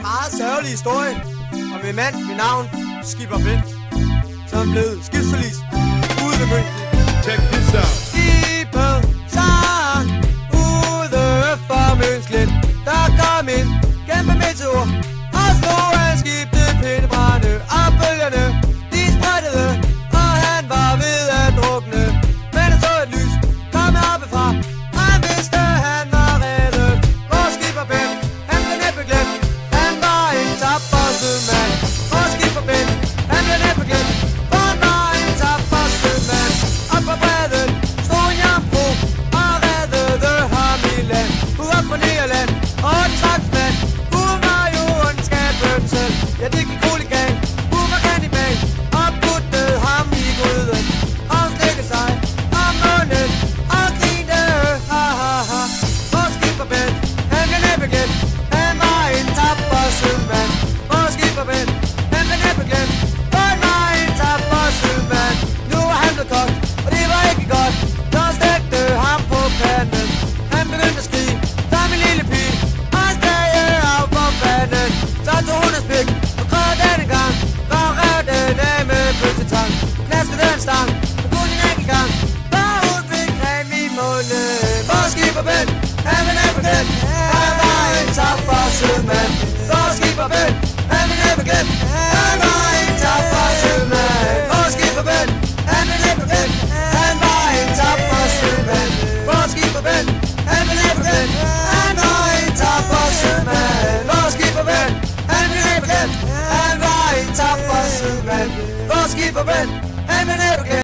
meget sørgelig historie om en mand ved navn Skipper Ben, som blev skibsforlis ude ved Møn. Check this out. Skibet sang ude for Mønslet. Der kom en kæmpe meteor og slog hans skib til pindebrænde, og bølgerne de spredtede, og han var ved at drukne. Men han så et lys komme oppefra, og han vidste han var reddet. Vores Skipper Ben, han blev næppe glemt. Han var en tapper sømand. Vores Skipper Ben, han blev næppe glemt. For han var en tapper sømand. Op på bredden stod en jomfru og reddede ham i land. Ud op på Nederland og den slags mand. Hun var jo en skabønsel. Ja, det gik roligt galt. Hun var kannibal og puttede ham i gryden. Og hun slikkede sig om munden og grinte. Ha ha ha. Vores Skipper Ben, han blev næppe glemt. Han var en tapper sømand. Vores Skipper Ben, han blev næppe glemt. For han var en tapper sømand. Nu var han blevet kogt, og det var ikke godt. Så stegte ham på panden. Han begyndte at skrige som en lille pige, og han stagede af på vandet. Så tog hun hans pik og grød denne gang, og rev den af med pølsetang. Knaskede den stang og kun en enkelt gang, for hun fik creme i munden. Vores Skipper Ben, han blev næppe glemt. Han var en tapper sømand. Vores Skipper Ben, han blev næppe glemt. Han var en tapper sømand. Vores Skipper Ben, han blev næppe glemt. Han var en tapper sømand. Vores Skipper Ben, han blev næppe glemt. Han var en tapper sømand. Vores Skipper Ben, han blev næppe glemt. Han var en tapper sømand. Vores Skipper Ben, han blev næppe glemt.